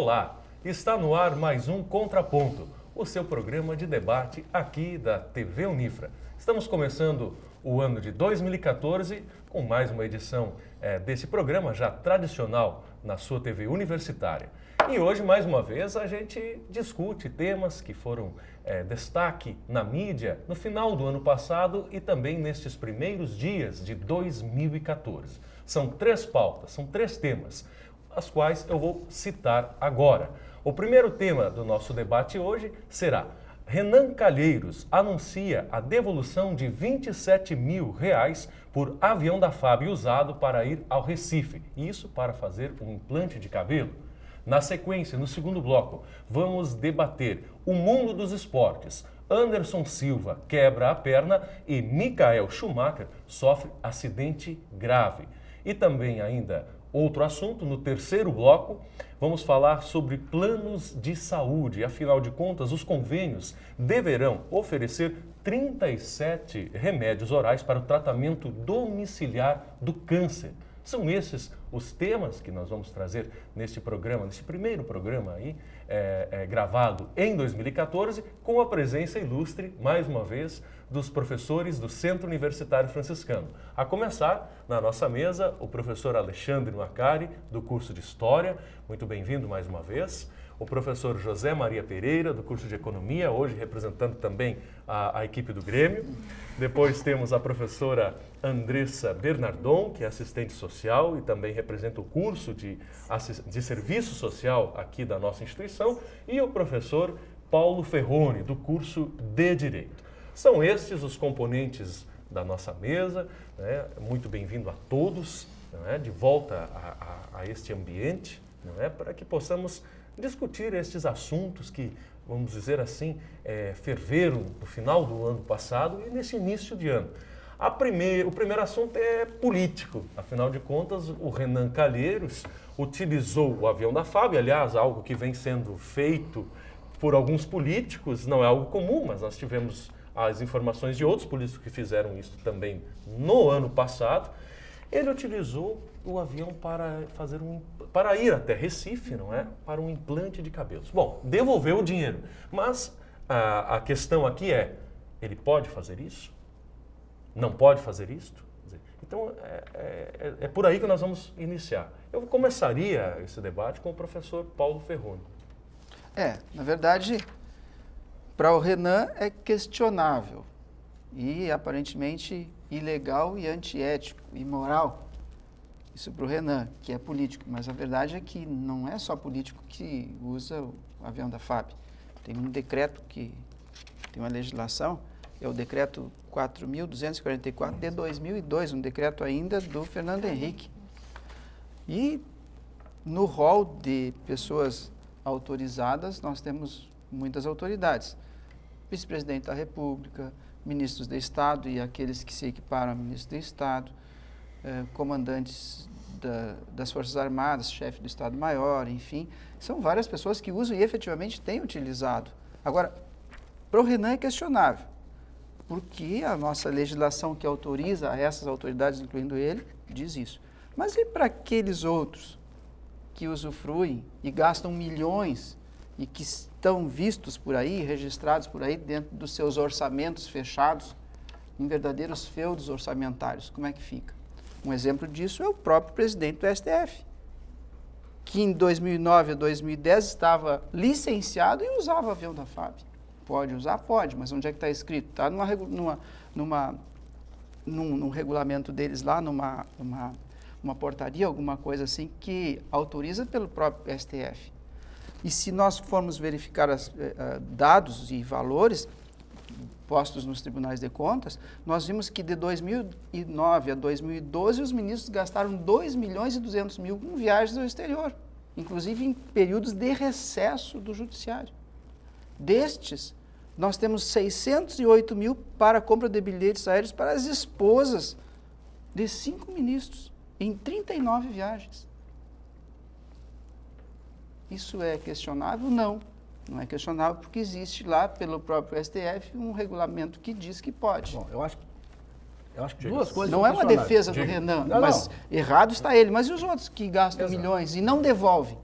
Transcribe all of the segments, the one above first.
Olá, está no ar mais um Contraponto, o seu programa de debate aqui da TV Unifra. Estamos começando o ano de 2014 com mais uma edição desse programa já tradicional na sua TV universitária. E hoje, mais uma vez, a gente discute temas que foram destaque na mídia no final do ano passado e também nestes primeiros dias de 2014. São 3 pautas, são 3 temas, as quais eu vou citar agora. O primeiro tema do nosso debate hoje será: Renan Calheiros anuncia a devolução de R$27 mil por avião da FAB usado para ir ao Recife, isso para fazer um implante de cabelo. Na sequência, no segundo bloco, vamos debater o mundo dos esportes. Anderson Silva quebra a perna e Michael Schumacher sofre acidente grave. E também ainda outro assunto, no terceiro bloco, vamos falar sobre planos de saúde. Afinal de contas, os convênios deverão oferecer 37 remédios orais para o tratamento domiciliar do câncer. São esses os temas que nós vamos trazer neste programa, neste primeiro programa aí, gravado em 2014, com a presença ilustre, mais uma vez, dos professores do Centro Universitário Franciscano. A começar, na nossa mesa, o professor Alexandre Macari, do curso de História, muito bem-vindo mais uma vez. O professor José Maria Pereira, do curso de Economia, hoje representando também a equipe do Grêmio. Depois temos a professora Andressa Bernardon, que é assistente social e também representa o curso de serviço social aqui da nossa instituição. E o professor Paulo Ferroni, do curso de Direito. São estes os componentes da nossa mesa, né? Muito bem-vindo a todos, né? De volta a este ambiente, né? Para que possamos discutir estes assuntos que, vamos dizer assim, ferveram no final do ano passado e nesse início de ano. O primeiro assunto é político. Afinal de contas, o Renan Calheiros utilizou o avião da FAB, aliás, algo que vem sendo feito por alguns políticos, não é algo comum, mas nós tivemos as informações de outros políticos que fizeram isso também no ano passado. Ele utilizou o avião para ir até Recife, não é? Para um implante de cabelos. Bom, devolveu o dinheiro, mas a questão aqui é: ele pode fazer isso? Não pode fazer isto? Então, é por aí que nós vamos iniciar. Eu começaria esse debate com o professor Paulo Ferroni. Na verdade, para o Renan é questionável e aparentemente ilegal e antiético, imoral. Isso para o Renan, que é político, mas a verdade é que não é só político que usa o avião da FAB. Tem um decreto que tem uma legislação, é o decreto 4.244 de 2002, um decreto ainda do Fernando Henrique. E no rol de pessoas autorizadas, nós temos muitas autoridades. Vice-presidente da República, ministros de Estado e aqueles que se equiparam a ministros de Estado, comandantes das Forças Armadas, chefe do Estado-Maior, enfim. São várias pessoas que usam e efetivamente têm utilizado. Agora, para o Renan é questionável, porque a nossa legislação que autoriza a essas autoridades, incluindo ele, diz isso. Mas e para aqueles outros que usufruem e gastam milhões e que estão vistos por aí, registrados por aí dentro dos seus orçamentos fechados, em verdadeiros feudos orçamentários? Como é que fica? Um exemplo disso é o próprio presidente do STF, que em 2009 a 2010 estava licenciado e usava avião da FAB. Pode usar? Pode, mas onde é que está escrito? Está num regulamento deles lá, numa portaria, alguma coisa assim, que autoriza pelo próprio STF. E se nós formos verificar dados e valores postos nos tribunais de contas, nós vimos que de 2009 a 2012 os ministros gastaram 2.200.000 com viagens ao exterior, inclusive em períodos de recesso do judiciário. Destes, nós temos 608 mil para a compra de bilhetes aéreos para as esposas de 5 ministros, em 39 viagens. Isso é questionável? Não. Não é questionável porque existe lá, pelo próprio STF, um regulamento que diz que pode. Bom, eu acho que duas coisas. Não é uma defesa do Renan, mas errado está ele. Mas e os outros que gastam milhões e não devolvem?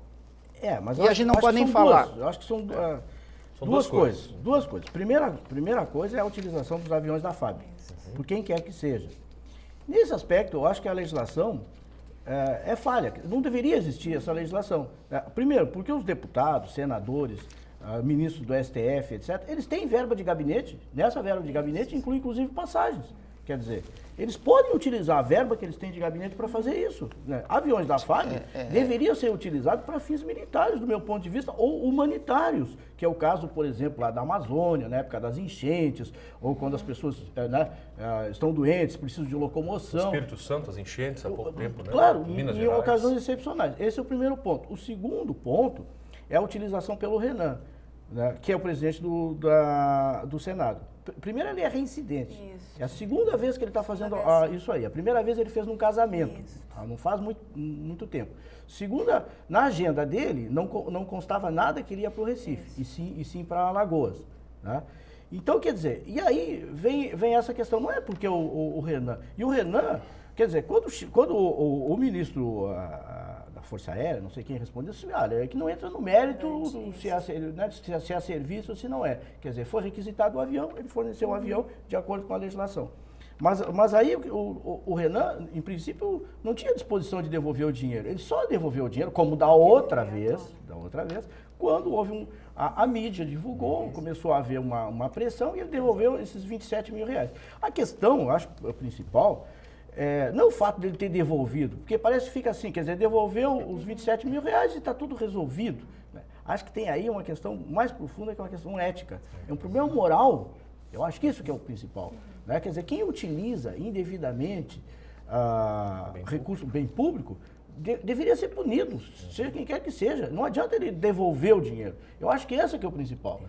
Mas E a gente não pode nem falar. Eu acho que são duas coisas. Duas coisas. Primeira coisa é a utilização dos aviões da FAB, por quem quer que seja. Nesse aspecto, eu acho que a legislação é falha. Não deveria existir essa legislação. Primeiro, porque os deputados, senadores, ministros do STF, etc., eles têm verba de gabinete. Nessa verba de gabinete inclui, inclusive, passagens. Quer dizer, eles podem utilizar a verba que eles têm de gabinete para fazer isso. Né? Aviões da FAB deveriam ser utilizados para fins militares, do meu ponto de vista, ou humanitários, que é o caso, por exemplo, lá da Amazônia, na época das enchentes, ou quando as pessoas estão doentes, precisam de locomoção. O Espírito Santo, as enchentes há pouco tempo, né? Claro, em ocasiões excepcionais. Esse é o primeiro ponto. O segundo ponto é a utilização pelo Renan, né, que é o presidente do Senado. Primeiro, ele é reincidente. Isso. É a segunda vez que ele está fazendo isso aí. A primeira vez ele fez num casamento, não faz muito tempo. Segunda, na agenda dele, não constava nada que ele ia para o Recife, e sim para Alagoas. Né? Então, quer dizer, e aí vem essa questão, não é porque o Renan... E o Renan, quer dizer, quando o ministro da Força Aérea, não sei quem respondeu, disse, olha, é que não entra no mérito se é serviço ou se não é. Quer dizer, foi requisitado o avião, ele forneceu o avião de acordo com a legislação. Mas aí o Renan, em princípio, não tinha disposição de devolver o dinheiro. Ele só devolveu o dinheiro, como da outra vez, quando houve a mídia divulgou, começou a haver uma pressão e ele devolveu esses 27 mil reais. A questão, eu acho, a principal... não o fato dele ter devolvido, porque parece que fica assim, quer dizer, devolveu os 27 mil reais e está tudo resolvido. Né? Acho que tem aí uma questão mais profunda, que é uma questão ética. É um problema moral, eu acho que isso que é o principal. Né? Quer dizer, quem utiliza indevidamente bem público, deveria ser punido, seja quem quer que seja. Não adianta ele devolver o dinheiro. Eu acho que esse que é o principal.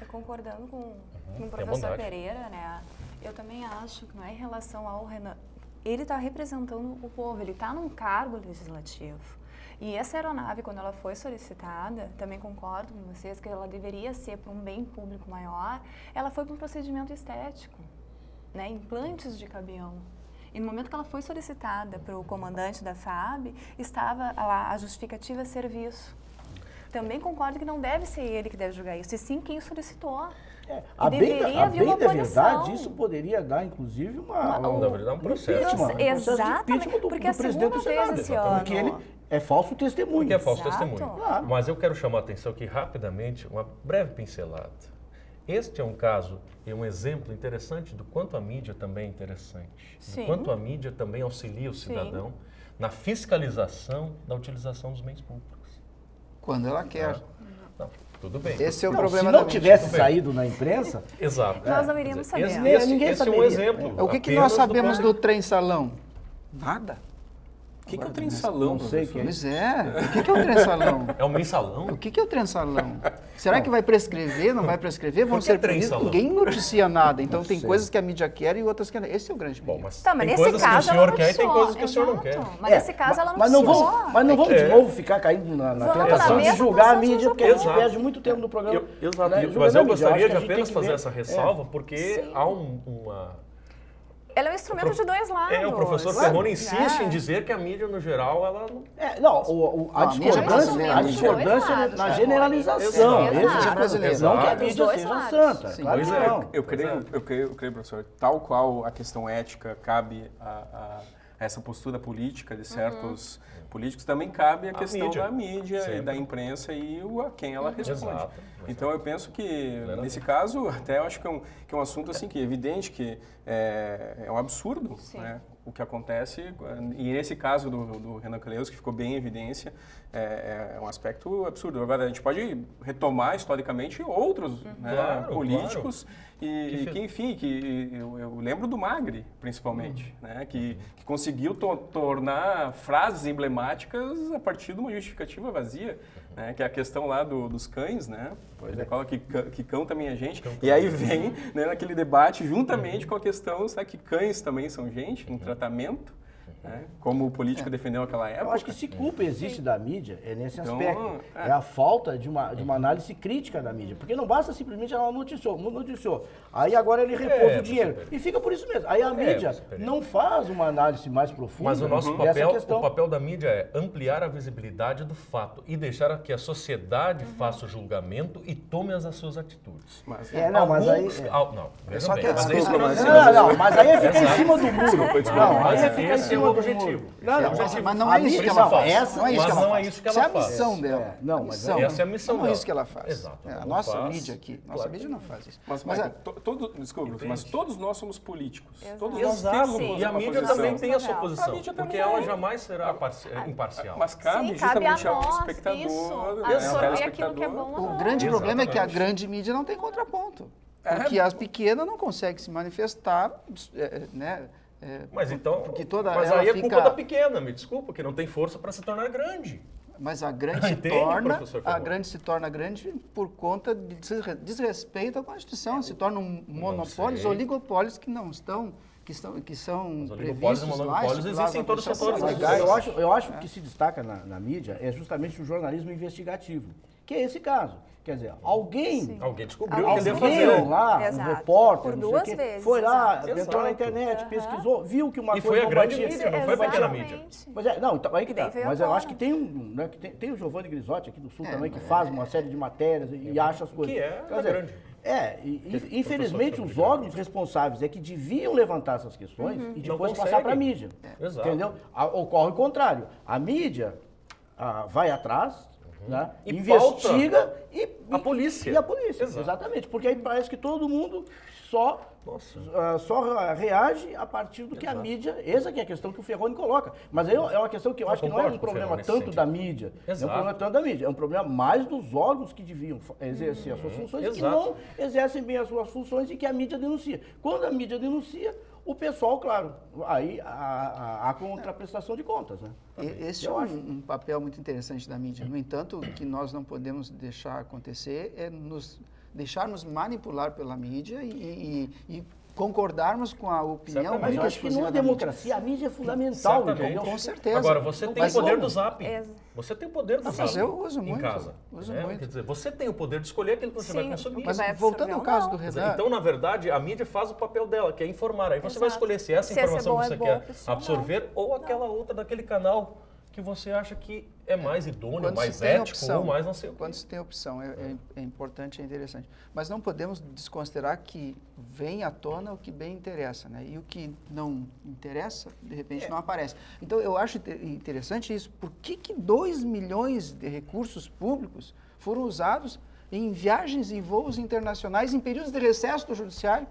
Concordando com o professor Pereira, né? Eu também acho que não é em relação ao Renan. Ele está representando o povo, ele está num cargo legislativo. E essa aeronave, quando ela foi solicitada, também concordo com vocês que ela deveria ser para um bem público maior, ela foi para um procedimento estético, né? Implantes de cabião. E no momento que ela foi solicitada para o comandante da FAB, estava lá a justificativa serviço. Também concordo que não deve ser ele que deve julgar isso, e sim quem solicitou. A bem da verdade, isso poderia dar, inclusive, um processo. Exatamente, porque a segunda vez esse ano. Porque ele é falso testemunho. Porque é falso testemunho. Claro. Mas eu quero chamar a atenção aqui rapidamente, uma breve pincelada. Este é um caso e um exemplo interessante do quanto a mídia também é interessante. Sim. Do quanto a mídia também auxilia o cidadão na fiscalização da utilização dos bens públicos. Quando ela quer. Não, tudo bem. Esse é o problema se da não mídia. tivesse saído na imprensa... Exato. Nós não iríamos saber. Esse é um exemplo. O que nós sabemos do trem-salão? Nada. O que é o trem-salão? Não sei o que é. Pois é. O que é o trem-salão? É um mensalão? O que é o trem-salão? Será que vai prescrever? Não vai prescrever? Vão Por que ser punidos? trem-salão? Ninguém noticia nada. Então tem sei. coisas que a mídia quer e outras que não. Esse é o grande Bom, problema. mas Tá, mas tem nesse coisas que o caso senhor ela quer e tem noticiou. coisas que o senhor não quer. Exato. Mas nesse caso ela Mas não noticiou. vamos de novo ficar caindo na Vamos tentação na de mesma julgar a posição mídia, de porque a gente Exato. perde muito tempo no programa. Exato. né, Mas julgando eu a mídia. gostaria acho que de a gente tem apenas que fazer ver- essa ressalva, porque há uma... Ela é um instrumento de dois lados. o professor Claro. Perrone insiste em dizer que a mídia, no geral, ela não... a mídia discordância, brasileira. na Exato. generalização. Exato. Esse Exato. brasileiro. Não que a Exato. mídia Dos dois seja lados. santa. Sim. Claro Pois que é. não. Eu creio, professor, tal qual a questão ética cabe a essa postura política de certos políticos, também cabe a questão mídia. da mídia, Sempre. e da imprensa e a quem ela responde. Exato. Então eu penso que, nesse caso, até eu acho que é um assunto assim, que é evidente que é um absurdo, né, o que acontece, e nesse caso do Renan Calheiros, que ficou bem em evidência, é um aspecto absurdo. Agora, a gente pode retomar historicamente outros né, Claro, políticos, e que, enfim, eu lembro do Magri, principalmente, né, que conseguiu tornar frases emblemáticas a partir de uma justificativa vazia, né, que é a questão lá dos cães, né? Ele fala que cão também é gente, e aí vem né, naquele debate juntamente com a questão, será que cães também são gente, no tratamento? né? Como o político defendeu aquela época. Eu acho que se culpa existe da mídia, é nesse Então, aspecto. É a falta de uma análise crítica da mídia. Porque não basta simplesmente ela noticiou. Aí agora ele repousa o dinheiro. E fica por isso mesmo. Aí a mídia não faz uma análise mais profunda. Mas o nosso dessa papel, questão. o papel da mídia é ampliar a visibilidade do fato e deixar que a sociedade faça o julgamento e tome as suas atitudes. Mas, Mas aí... Não, veja bem, que mas é isso que desculpa, nós Não, mas aí fica em cima do muro. Não, aí fica em esse é cima o do objetivo. muro. Não, Mas não é isso que ela faz. Não é isso que Mas ela não é faz. isso que Essa é ela a faz. missão dela. Não, A mas missão. essa é a missão não é dela. isso que ela faz. Exato, A ela nossa faz. mídia aqui, nossa Claro. mídia não faz isso. Mas desculpa, mas todos nós somos políticos. Exato. Todos nós Exato. temos E a uma mídia posição. também tem a sua A posição, mídia porque também. ela jamais será imparcial. Mas cabe Sim, cabe justamente a ao nós, espectador, isso, né, ao absorver aquilo que é telespectador. bom. O grande problema é que a Exatamente. grande mídia não tem contraponto. Porque as pequenas não conseguem se manifestar, né? Mas então, Porque toda mas ela aí é fica- culpa da pequena, me desculpa, que não tem força para se tornar grande. Mas a grande se Entende, torna, professor a Ferrão? grande se torna grande por conta de desrespeito à Constituição. Se tornam monopólios, sei. oligopólios que não estão, que são Os oligopólios e previstos lá, monopólios estipulados existem em na todos os Constituição. setores Mas legais. eu acho que se destaca na mídia é justamente o jornalismo investigativo, que é esse caso. Quer dizer, alguém Descobriu o que ele ia alguém fazer. lá, um Exato. repórter, Por não sei duas o quê, vezes, foi lá, exato. entrou na Exato. internet, pesquisou, viu que uma E coisa foi a não grande batia. mídia, não foi a pequena mídia. Exatamente. Mas não, então, aí que E daí tá. veio Mas à eu tona. acho que tem o Giovanni Grisotti aqui do Sul também, que faz uma série de matérias e acha as coisas. Que é Quer dizer, grande. Infelizmente os órgãos responsáveis é que deviam levantar essas questões e depois Não passar para a conseguem. mídia. Exato. Entendeu? Ocorre o contrário. A mídia vai atrás, né, E investiga a polícia. E a polícia, Exato. exatamente. Porque aí parece que todo mundo só reage a partir do que a mídia... Essa que é a questão que o Ferroni coloca. Mas aí é uma questão que eu acho que não é concordo um com o problema Ferroni nesse tanto sentido. da mídia. É um Exato. problema tanto da mídia. É um problema mais dos órgãos que deviam exercer as suas funções e que Exato. não exercem bem as suas funções e que a mídia denuncia. Quando a mídia denuncia, o pessoal, claro, aí a contraprestação de contas, né? Esse é um papel muito interessante da mídia. No entanto, o que nós não podemos deixar acontecer é deixarmos manipular pela mídia e concordarmos com a opinião Certamente. Mas eu única acho que exclusiva numa da mídia. democracia a mídia é fundamental, Certamente. entendeu? Com certeza. Agora, você tem o Mas poder como? do Zap. Ex- Você tem o poder do Mas Zap eu uso em muito, casa. uso né? muito. Quer dizer, você tem o poder de escolher aquilo que você vai Sim, consumir. Mas vai voltando ao absorver ou caso não. do Quer dizer, Renan, então, na verdade, a mídia faz o papel dela, que é informar. Aí você vai Exato. escolher se essa Se essa é informação boa, você é boa, quer se não. absorver ou aquela outra daquele canal que você acha que é mais idôneo, quando mais se tem ético opção, ou mais não sei o quê. quando se tem opção, é importante, é interessante. Mas não podemos desconsiderar que vem à tona o que bem interessa, né? E o que não interessa, de repente, não aparece. Então, eu acho interessante isso. Por que 2 milhões de recursos públicos foram usados em viagens e voos internacionais em períodos de recesso do judiciário?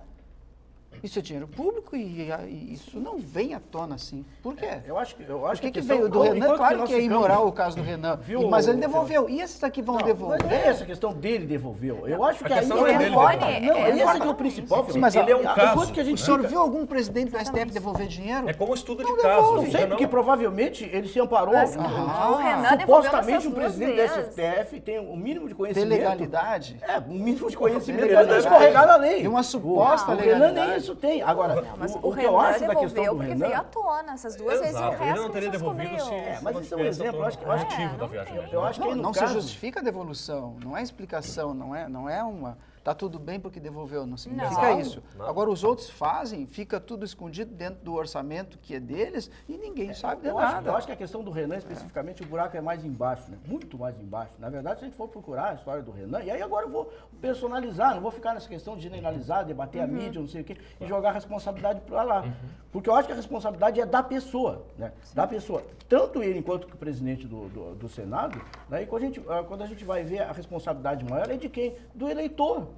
Isso é dinheiro público e isso não vem à tona assim. Por quê? Eu acho Por que que, a que questão- veio do Renan? enquanto Claro nós que é ficamos- imoral o caso do Renan, Viu, mas ele Ferroni? devolveu. E esses aqui vão Não, devolver? Não é essa questão dele devolveu. Eu acho que A questão aí não é é dele devolver. devolver. Não, É, esse é que é o principal. Sim, mas ele é um caso. Enquanto que a gente O senhor fica- viu algum presidente do STF devolver dinheiro? É como estudo de Não caso. devolve. Não o sei, Renan- porque provavelmente ele se amparou. Mas o Renan devolveu Supostamente essas o duas presidente da vezes. STF tem o mínimo de De conhecimento. legalidade? Um mínimo de conhecimento Legalidade. para não escorregar na lei. E uma suposta O Renan legalidade. nem isso tem. Agora, Mas o o que eu Renan acho da questão devolveu do porque Renan... veio à tona essas duas vezes e o Exato, ele resto não teria devolvido se descobriu. mas esse é um exemplo, eu acho que- motivo da não viagem. tem. Eu acho que aí no Não caso... se justifica a devolução, não é explicação, não é uma... Tá tudo bem porque devolveu, não significa Não. isso. Não. Agora, os outros fazem, fica tudo escondido dentro do orçamento que é deles e ninguém sabe de Eu nada. acho que a questão do Renan, especificamente, o buraco é mais embaixo, né? Muito mais embaixo. Na verdade, se a gente for procurar a história do Renan, e aí agora eu vou personalizar, não vou ficar nessa questão de generalizar, debater a mídia, não sei o quê, e jogar a responsabilidade para lá. Porque eu acho que a responsabilidade é da pessoa, né? Da pessoa. Tanto ele, enquanto que o presidente do Senado, né? E quando a gente vai ver a responsabilidade maior é de quem? Do eleitor.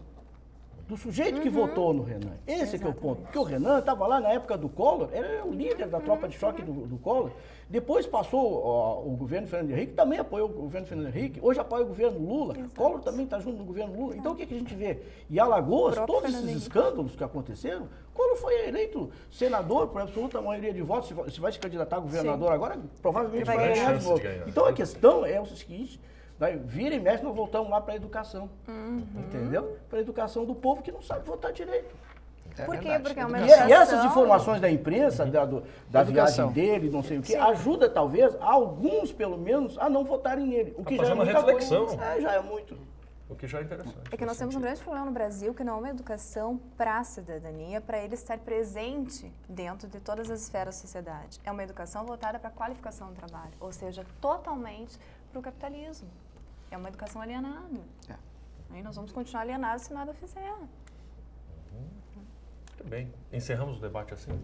Do sujeito que votou no Renan. Esse que é o ponto. Porque o Renan estava lá na época do Collor, era o líder da tropa de choque do Collor. Depois passou o governo Fernando Henrique, também apoiou o governo Fernando Henrique, hoje apoia o governo Lula. Collor também está junto no governo Lula. Então o que a gente vê? E Alagoas, próprio todos Fernando esses Henrique. escândalos que aconteceram, Collor foi eleito senador por absoluta maioria de votos. Se vai se candidatar a governador agora, provavelmente Ele vai vai ganhar ganhar. de novo. Chance de ganhar. Então a questão é o seguinte. Vira e mexe, nós voltamos lá para a educação. Entendeu? Para a educação do povo que não sabe votar direito. Por quê? verdade. Porque é uma E educação. essas informações da imprensa, da Educação. viagem dele, não sei o quê, Sim. ajuda talvez alguns, pelo menos, a não votarem nele. O que A já fazer é uma muita reflexão. coisa. Já é muito. O que já é interessante. É que nós temos um grande problema no Brasil, que não é uma educação para a cidadania, para ele estar presente dentro de todas as esferas da sociedade. É uma educação voltada para a qualificação do trabalho, ou seja, totalmente para o capitalismo. É uma educação alienada. Aí nós vamos continuar alienados se nada fizer. Muito bem. Encerramos o debate assim?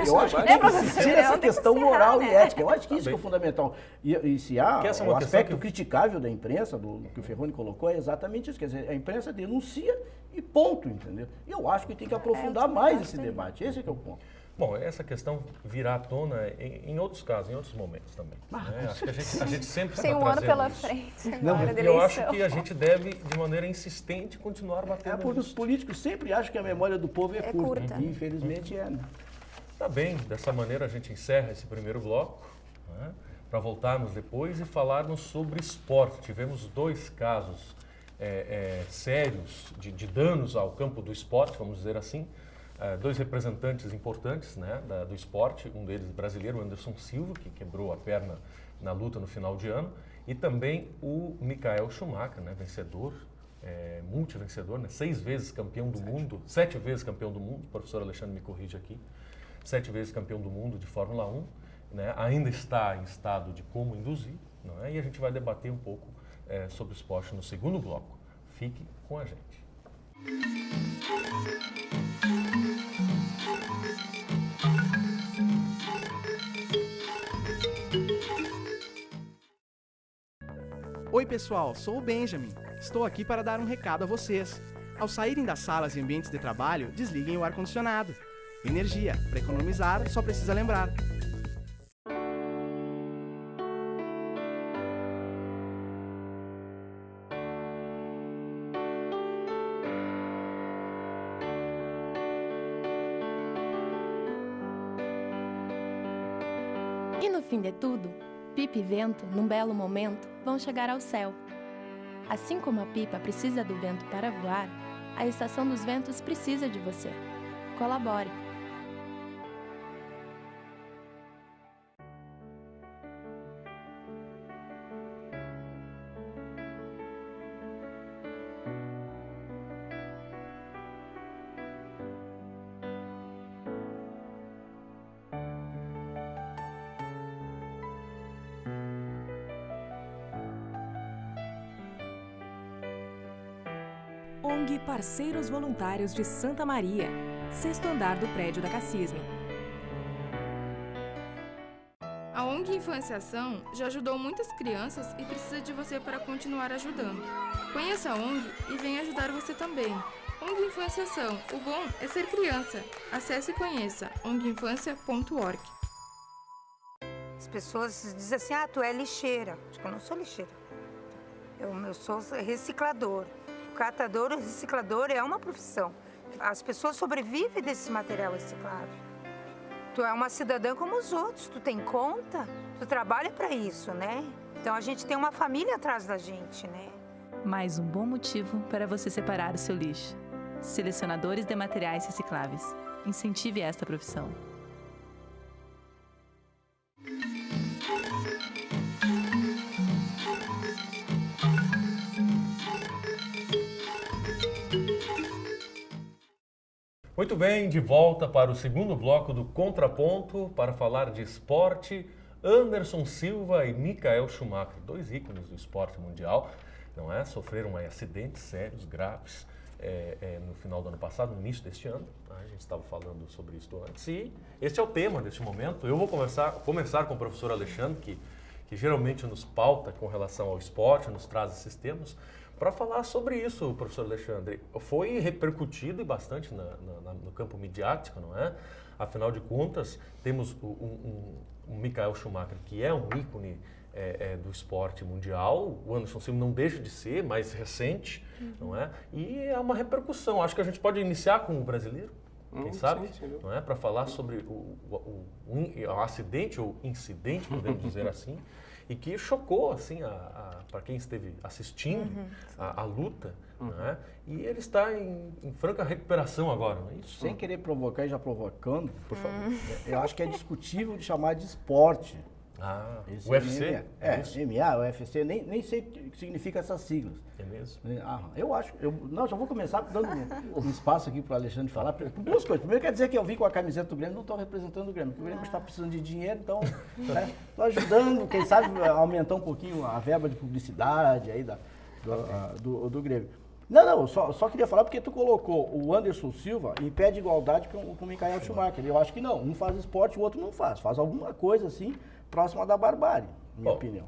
Eu acho que É, tem que professor, existir não essa tem que questão encerrar, moral né? e ética. Eu acho que isso Tá que é fundamental. E se há Que essa é o uma questão aspecto que- criticável da imprensa, do que o Ferroni colocou, é exatamente isso. Quer dizer, a imprensa denuncia e ponto, entendeu? E eu acho que tem que aprofundar mais esse debate. Esse é que é o ponto. Bom, essa questão virá à tona em outros casos, em outros momentos também. Né? Acho que a gente sempre Tem está um ano trazendo pela isso. frente Não, agora da E eu acho eleição. que a gente deve, de maneira insistente, continuar É batendo porque os nisso. políticos sempre acham que a memória do povo é curta. curta. E infelizmente é, né? Tá bem, dessa maneira a gente encerra esse primeiro bloco, né, para voltarmos depois e falarmos sobre esporte. Tivemos 2 casos sérios de danos ao campo do esporte, vamos dizer assim. 2 representantes importantes, né, do esporte, um deles brasileiro, o Anderson Silva, que quebrou a perna na luta no final de ano, e também o Michael Schumacher, né, vencedor, multivencedor, né, 6 vezes campeão do mundo, 7 vezes campeão do mundo, o professor Alexandre me corrige aqui, 7 vezes campeão do mundo de Fórmula 1, né, ainda está em estado de como induzir, não é? E a gente vai debater um pouco sobre o esporte no segundo bloco. Fique com a gente. Oi pessoal, sou o Benjamin. Estou aqui para dar um recado a vocês. Ao saírem das salas e ambientes de trabalho, desliguem o ar-condicionado. Energia, para economizar, só precisa lembrar. E no fim de tudo, pipa e vento, num belo momento, vão chegar ao céu. Assim como a pipa precisa do vento para voar, a Estação dos Ventos precisa de você. Colabore! ONG Parceiros Voluntários de Santa Maria, 6º andar do prédio da Cassisme. A ONG Infância-Ação já ajudou muitas crianças e precisa de você para continuar ajudando. Conheça a ONG e venha ajudar você também. ONG Infância-Ação, o bom é ser criança. Acesse e conheça onginfancia.org. As pessoas dizem assim, tu é lixeira. Acho que eu não sou lixeira. Eu sou reciclador. O catador e o reciclador é uma profissão. As pessoas sobrevivem desse material reciclável. Tu é uma cidadã como os outros, tu tem conta, tu trabalha para isso, né? Então a gente tem uma família atrás da gente, né? Mais um bom motivo para você separar o seu lixo. Selecionadores de materiais recicláveis. Incentive esta profissão. Muito bem, de volta para o segundo bloco do Contraponto para falar de esporte. Anderson Silva e Michael Schumacher, 2 ícones do esporte mundial, não é? Sofreram acidentes sérios, graves, no final do ano passado, no início deste ano. A gente estava falando sobre isso antes. E este é o tema deste momento. Eu vou começar com o professor Alexandre, que geralmente nos pauta com relação ao esporte, nos traz esses temas. Para falar sobre isso, professor Alexandre, foi repercutido e bastante no campo midiático, não é? Afinal de contas, temos um Michael Schumacher, que é um ícone do esporte mundial, o Anderson Silva não deixa de ser, mais recente, não é? E é uma repercussão. Acho que a gente pode iniciar com o brasileiro, quem sabe, sim, não é? Para falar sobre o acidente ou incidente, podemos dizer assim, e que chocou assim para quem esteve assistindo a luta, né? E ele está em franca recuperação agora, não é isso? Sem querer provocar e já provocando, por favor, eu acho que é discutível de chamar de esporte. Esse UFC? MMA, UFC, nem sei o que significa essas siglas. É mesmo? Eu acho, já vou começar dando um espaço aqui para o Alexandre falar. Duas coisas. Primeiro, quer dizer que eu vim com a camiseta do Grêmio, não estou representando o Grêmio, porque o Grêmio está precisando de dinheiro, então estou ajudando, quem sabe aumentar um pouquinho a verba de publicidade aí do Grêmio. Não, só queria falar porque tu colocou o Anderson Silva em pé de igualdade com o Michael Schumacher. Eu acho que não, um faz esporte, o outro não faz. Faz alguma coisa assim, próxima da barbárie, minha opinião.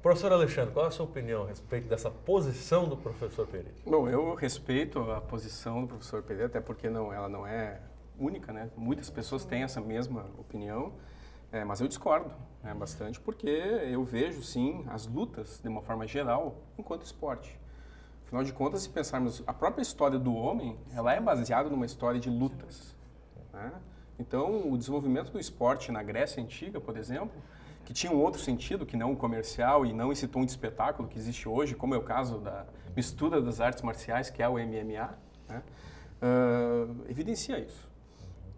Professor Alexandre, qual é a sua opinião a respeito dessa posição do professor Pereira? Bom, eu respeito a posição do professor Pereira, até porque ela não é única, né? Muitas pessoas têm essa mesma opinião, mas eu discordo bastante, porque eu vejo, sim, as lutas, de uma forma geral, enquanto esporte. Afinal de contas, se pensarmos, a própria história do homem, ela é baseada numa história de lutas, né? Então, o desenvolvimento do esporte na Grécia Antiga, por exemplo, que tinha um outro sentido, que não o comercial e não esse tom de espetáculo que existe hoje, como é o caso da mistura das artes marciais, que é o MMA, né? Evidencia isso.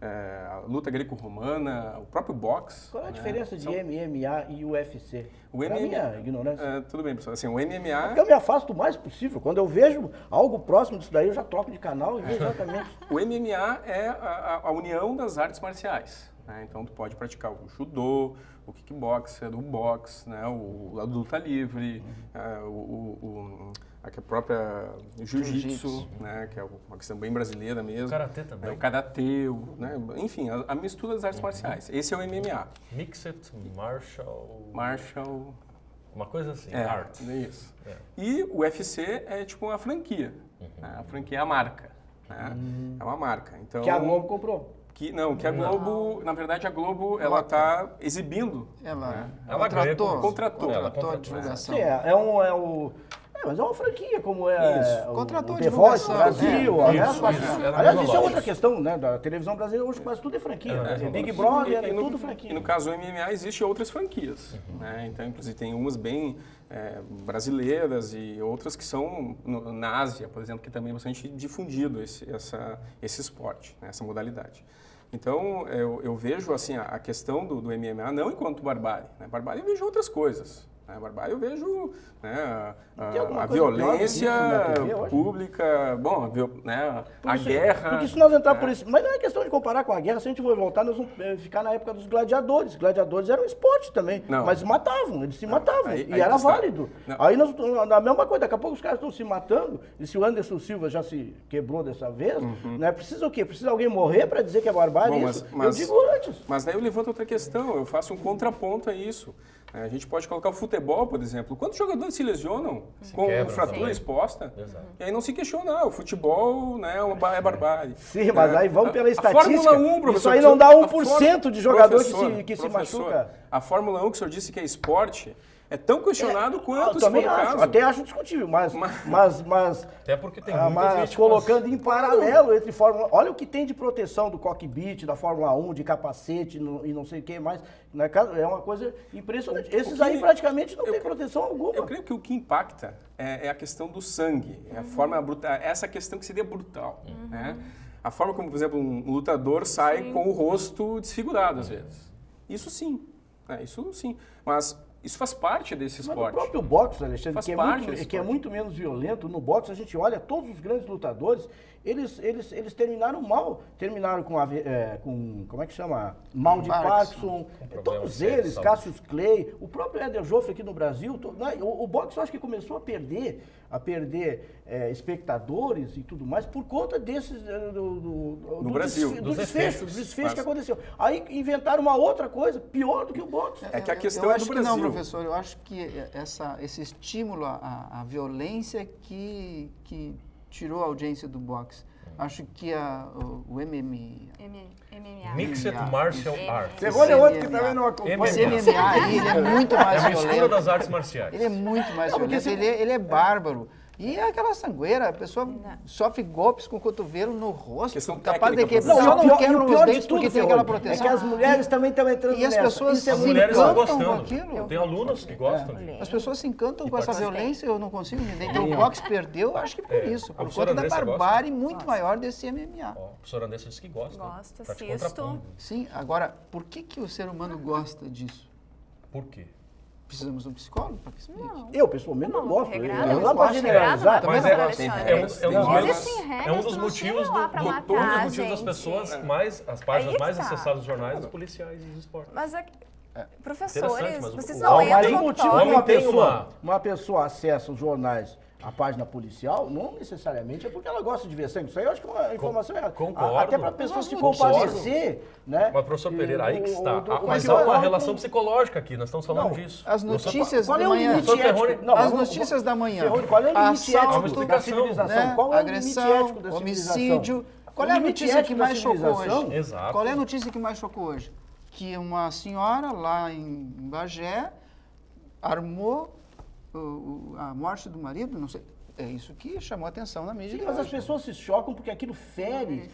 A luta greco-romana, o próprio boxe. Qual é a diferença de MMA e UFC? O MMA, minha ignorância. Tudo bem, professor. Assim, o MMA... Porque eu me afasto o mais possível. Quando eu vejo algo próximo disso daí, eu já troco de canal e vejo exatamente. O MMA é a união das artes marciais, né? Então, tu pode praticar o judô, o kickboxer, o boxe, né? A luta livre, a própria jiu-jitsu, né? Que é uma questão bem brasileira mesmo. O karatê também. O karatê, né? Enfim, a mistura das artes marciais. Esse é o MMA. Mixed Martial... Uma coisa assim, art. Isso. E o UFC é tipo uma franquia. Né? A franquia é a marca. Né? É uma marca. Então, que a Globo comprou. Que a Globo, na verdade, a Globo, ela está exibindo. Ela contratou a divulgação. Sim, mas é uma franquia, como contratou o The Voice no Brasil. Aliás, isso é outra lógico. Questão, né, da televisão brasileira, hoje quase tudo é franquia. Big Brother, é tudo franquia. E no caso do MMA, existem outras franquias. Né? Então, inclusive, tem umas bem brasileiras e outras que são na Ásia, por exemplo, que também é bastante difundido esse esporte, né, essa modalidade. Então, eu vejo assim, a questão do MMA não enquanto barbárie. Né? Barbárie eu vejo outras coisas. Barbárie eu vejo, né, a violência pública, bom, né, a guerra. Porque se nós entrar por isso, mas não é questão de comparar com a guerra, se a gente for voltar, nós vamos ficar na época dos gladiadores. Gladiadores eram um esporte também, mas matavam, eles se matavam, e era válido. Aí nós, na mesma coisa, daqui a pouco os caras estão se matando, e se o Anderson Silva já se quebrou dessa vez, né, precisa o quê? Precisa alguém morrer para dizer que é barbárie? Bom, eu digo antes. Mas daí eu levanto outra questão, eu faço um contraponto a isso. A gente pode colocar o futebol, por exemplo. Quantos jogadores se lesionam com fratura exposta? Exato. E aí não se questiona, o futebol, né, é barbárie. Sim, mas aí vamos pela estatística. A Fórmula 1, professor, isso aí não dá 1% de jogador que se machuca. A Fórmula 1, que o senhor disse que é esporte, é tão questionado quanto se for o caso. Até acho discutível, mas até porque tem muitas colocando em paralelo entre Fórmula 1. Olha o que tem de proteção do cockpit, da Fórmula 1, de capacete e não sei o que mais. É uma coisa impressionante. Esses aí praticamente não tem proteção alguma. Eu creio que o que impacta é a questão do sangue, é a forma brutal, essa questão que seria brutal. Né? A forma como, por exemplo, um lutador sai com o rosto desfigurado às vezes. Isso sim. Mas isso faz parte desse esporte. Mas no próprio boxe, Alexandre, que é muito menos violento, no boxe a gente olha todos os grandes lutadores, eles terminaram mal. Terminaram com como é que chama? Mal de Parkinson. Todos eles, Cassius Clay, o próprio Éder Joffre aqui no Brasil. O boxe eu acho que começou a perder espectadores e tudo mais por conta desses no Brasil, do desfecho que aconteceu. Aí inventaram uma outra coisa pior do que o boxe. É que a questão é do Brasil. Não, professor, eu acho que esse estímulo à violência que tirou a audiência do boxe. Acho que o MMA. Mixed Martial Arts. Você olha outro que também não acompanha. Esse MMA aí, ele é muito mais violento. É a mistura das artes marciais. Ele é muito mais violento, ele é bárbaro. E é aquela sangueira, a pessoa sofre golpes com o cotovelo no rosto, capaz de quebrar. Só não quebram os dentes porque tem aquela proteção. É que as mulheres também estão entrando nessa. E as pessoas se encantam com aquilo. Tem alunos que gostam. As pessoas se encantam com essa violência, eu não consigo entender. Então o boxe perdeu, acho que por isso, por conta da barbárie muito maior desse MMA. A professora Andressa disse que gosta. Gosta, assisto. Sim, agora, por que o ser humano gosta disso? Por quê? Precisamos de um psicólogo para que explique. Eu, pessoalmente, não gosto. Não dá para generalizar. Mas é um dos motivos das pessoas as páginas mais acessadas dos jornais, dos policiais e dos esportes. Mas professores, vocês não entram no motivo que uma pessoa acessa os jornais, a página policial, não necessariamente é porque ela gosta de ver sangue. Isso aí eu acho que é uma informação errada. Concordo. Até para a pessoa se compadecer, né? Mas, professor Pereira, aí que está. Mas há uma relação psicológica aqui, nós estamos falando disso. As notícias da manhã. As notícias da manhã. Qual é o limite ético da civilização? Qual é o limite ético da homicídio. Qual é a notícia que mais chocou hoje? Exato. Qual é a notícia que mais chocou hoje? Que uma senhora lá em Bagé armou a morte do marido, não sei. É isso que chamou a atenção na mídia. Sim, mas as pessoas se chocam porque aquilo fere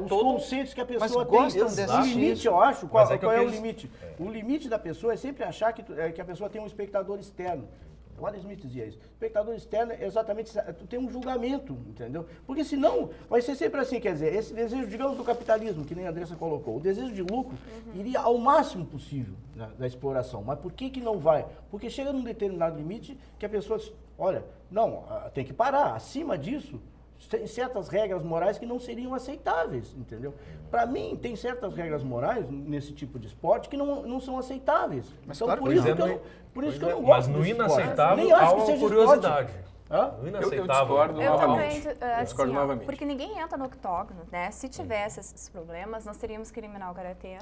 os conceitos que a pessoa tem. O limite, eu acho, qual é o limite? O limite da pessoa é sempre achar que a pessoa tem um espectador externo. O Adam Smith dizia isso. Espectador externo é exatamente, tu tem um julgamento, entendeu? Porque senão vai ser sempre assim, quer dizer, esse desejo, digamos, do capitalismo, que nem a Andressa colocou, o desejo de lucro iria ao máximo possível da exploração. Mas por que não vai? Porque chega num determinado limite que a pessoa, olha, não, tem que parar. Acima disso, tem certas regras morais que não seriam aceitáveis, entendeu? Para mim, tem certas regras morais nesse tipo de esporte que não são aceitáveis. Mas então, claro, por isso que eu não gosto. Mas no inaceitável nem acho há que uma seja curiosidade. No inaceitável. Eu discordo novamente. Porque ninguém entra no octógono, né? Se tivesse esses problemas, nós teríamos que eliminar o karatê.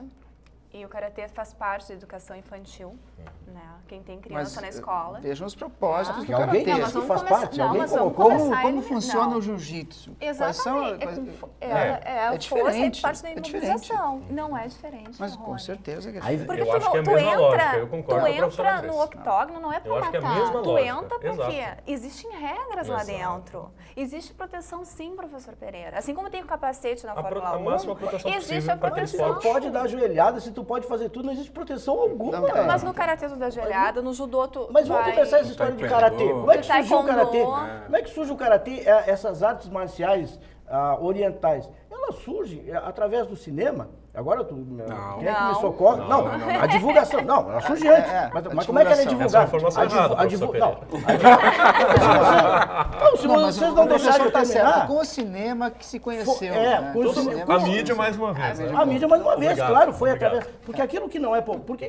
E o karatê faz parte da educação infantil, né? Quem tem criança na escola. Vejam os propósitos do karatê. Alguém que faz parte? Alguém colocou como funciona o jiu-jitsu? Exatamente. É diferente. Parte da imobilização. Não é diferente. Mas com certeza é diferente. Porque eu acho que é a mesma lógica. Eu concordo com a professora Tu entra no octógono, não é pra matar. Eu acho que é a mesma lógica. Tu entra porque existem regras lá dentro. Existe proteção sim, professor Pereira. Assim como tem o capacete na Fórmula 1, existe a proteção. Tu pode dar joelhada, se tu pode fazer tudo, não existe proteção alguma. Mas no karatê tu dá joelhada, no judô tu Mas vamos começar essa história de karatê. Como é que surgiu o karatê? Como é que surge o karatê, essas artes marciais orientais? Ela surge através do cinema. Agora tu quem é que me socorre? Não, a divulgação. Não, ela surge antes. Mas como é que ela é divulgada? Se vocês não deixarem eu terminar... Com o cinema que se conheceu. A mídia mais uma vez. A mídia mais uma vez, claro, foi através... Porque aquilo que não é... Por que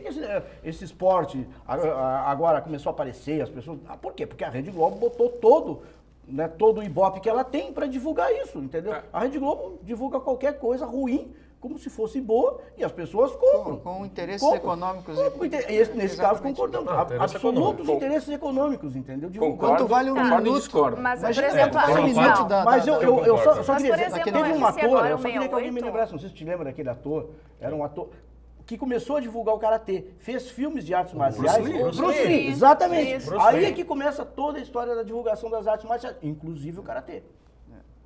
esse esporte agora começou a aparecer, as pessoas... Por quê? Porque a Rede Globo botou todo o ibope que ela tem para divulgar isso, entendeu? A Rede Globo divulga qualquer coisa ruim como se fosse boa e as pessoas compram. Com interesses econômicos. Nesse caso, concordamos. Absolutos interesses econômicos, entendeu? Quanto vale um minuto? Mas, por exemplo, mas eu só queria dizer, teve um ator, eu só queria que alguém me lembrasse, não sei se te lembra daquele ator, era um ator que começou a divulgar o karatê, fez filmes de artes marciais. Bruce Lee, exatamente. Aí é que começa toda a história da divulgação das artes marciais, inclusive o karatê.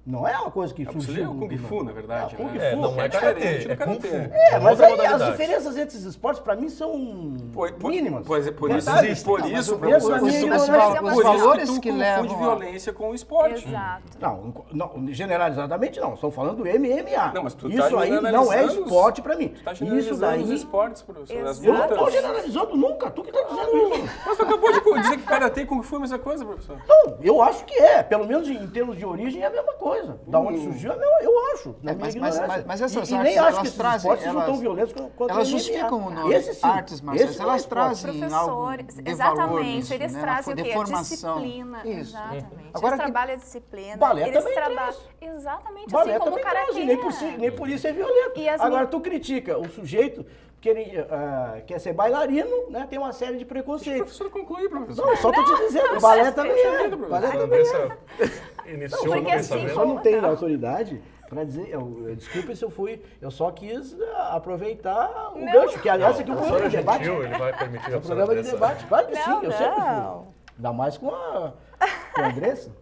Não é uma coisa que surgiu. É o Kung Fu, na verdade. Kung Fu não é karatê, é Kung Fu. Mas aí as diferenças entre esses esportes, para mim, são mínimas. Por isso, os valores que levam de violência com o esporte. Exato. Não, generalizadamente não. Estão falando do MMA. Não, mas tu isso aí não é esporte para mim. Isso daí os esportes, professor. Eu não estou generalizando nunca. Tu que está dizendo isso. Mas tu acabou de dizer que karatê e Kung Fu é a mesma coisa, professor. Não, eu acho que é. Pelo menos em termos de origem é a mesma coisa. Da onde surgiu, eu acho. Mas essas artes, nem acho que esses esportes sejam tão violentos quanto elas justificam o nome. Artes marciais. Elas trazem algo de exatamente. Eles né? trazem o quê? Disciplina. Isso. Exatamente. Agora, eles trabalham a disciplina. Balé eles também traz. Exatamente. Balé assim como também o karatê. nem por isso é violento. Agora, tu critica o sujeito que ele quer ser bailarino, né? Tem uma série de preconceitos. Professor, conclui, professor. Não, só tô te dizendo. Balé também é. Balé também é. Iniciou no pensamento. Só não tem autoridade para dizer, desculpe se eu só quis aproveitar o gancho, que aliás aqui é um programa de debate. Ele vai permitir um programa de debate, claro que sim, eu sempre fui. Ainda mais com a Andressa.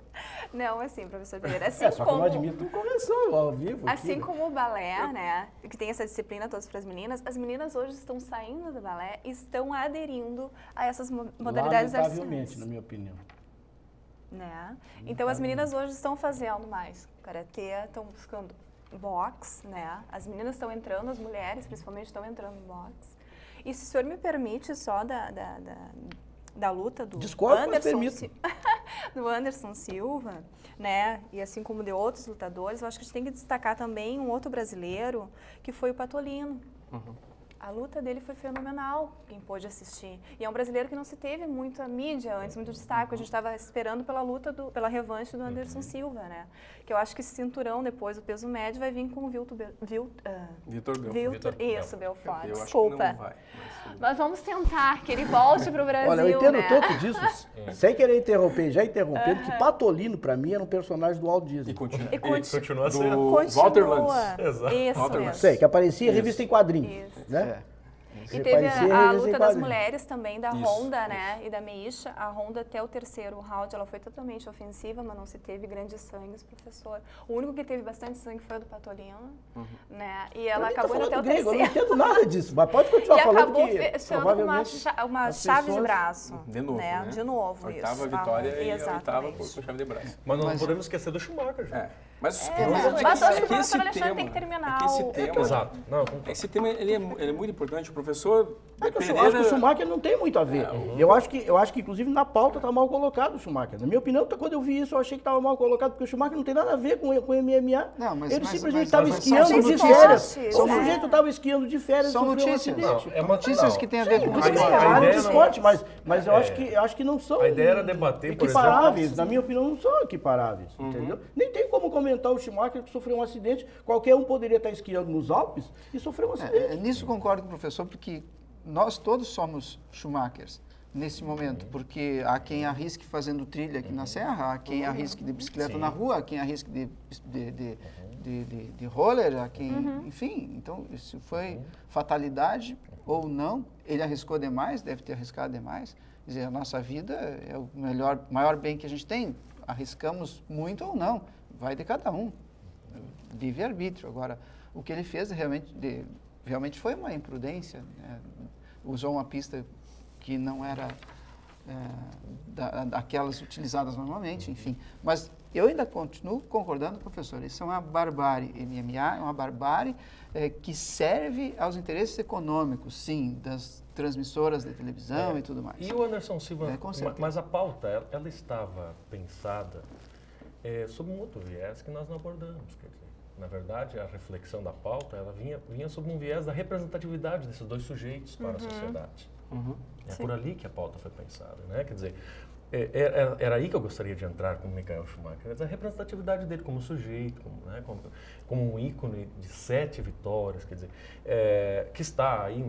Não, assim, professor Pereira, assim só como... que eu não admito conversão ao vivo. Assim como o balé, né, que tem essa disciplina todas para as meninas hoje estão saindo do balé e estão aderindo a essas modalidades artísticas. Lamentavelmente, na minha opinião. Né? Então, as meninas hoje estão fazendo mais karatê, estão buscando boxe, né? As meninas estão entrando, as mulheres principalmente estão entrando no boxe. E se o senhor me permite só da luta do Anderson Silva, né? E assim como de outros lutadores, eu acho que a gente tem que destacar também um outro brasileiro, que foi o Patolino. A luta dele foi fenomenal, quem pôde assistir. E é um brasileiro que não se teve muita mídia antes, muito destaque. A gente estava esperando pela luta, pela revanche do Anderson Silva, né? Que eu acho que esse cinturão depois, o peso médio, vai vir com o Vitor Belfort. Desculpa. Nós vamos tentar que ele volte para o Brasil, Olha, eu entendo né? tanto disso, sem querer interromper, já interrompendo, que Patolino, para mim, era um personagem do Walt Disney. E continua sendo. Do Walter Lantz. Exato. Isso mesmo. Sei, que aparecia em revista em quadrinhos, né? E teve a luta das mulheres também, da Honda, né, e da Meisha. A Honda até o terceiro round, ela foi totalmente ofensiva, mas não se teve grandes sangues, professor. O único que teve bastante sangue foi o do Patolino, né, e ela acabou até o terceiro. Eu não entendo nada disso, mas pode continuar falando que acabou fechando com uma chave de braço. De novo, né? De novo, oitava vitória e a oitava com chave de braço. Mas não podemos esquecer do Schumacher, gente. Mas acho que o professor Alexandre tem que terminar Exato. Esse tema ele é muito importante. O professor Pereira... Eu acho que o Schumacher não tem muito a ver. Eu acho que, inclusive, na pauta está mal colocado o Schumacher. Na minha opinião, quando eu vi isso, eu achei que estava mal colocado, porque o Schumacher não tem nada a ver com MMA. Não, mas, ele simplesmente estava esquiando de férias. O sujeito estava esquiando de férias e sofreu um acidente. É notícias que tem a ver com o esporte. Mas eu acho que não são a ideia era debater, por equiparáveis. exemplo, na minha opinião, não são equiparáveis. Entendeu? Nem tem como comentar o Schumacher que sofreu um acidente. Qualquer um poderia estar esquiando nos Alpes e sofrer um acidente. Nisso concordo com o professor, porque nós todos somos Schumachers nesse momento, porque há quem arrisque fazendo trilha aqui na serra, há quem arrisque de bicicleta na rua, há quem arrisque de roller, há quem, enfim, então isso foi fatalidade ou não, ele arriscou demais, deve ter arriscado demais, quer dizer, a nossa vida é o maior bem que a gente tem, arriscamos muito ou não, vai de cada um, livre-arbítrio. Agora, o que ele fez realmente foi uma imprudência, né? Usou uma pista que não era daquelas utilizadas normalmente, enfim. Mas eu ainda continuo concordando, professor, isso é uma barbárie. MMA é uma barbárie que serve aos interesses econômicos, sim, das transmissoras de televisão e tudo mais. E o Anderson Silva, mas a pauta, ela estava pensada sob um outro viés que nós não abordamos, quer dizer. Na verdade, a reflexão da pauta, ela vinha sob um viés da representatividade desses dois sujeitos para a sociedade. É por ali que a pauta foi pensada, né? Quer dizer, era aí que eu gostaria de entrar com o Michael Schumacher, a representatividade dele como sujeito, como um ícone de 7 vitórias, quer dizer, que está aí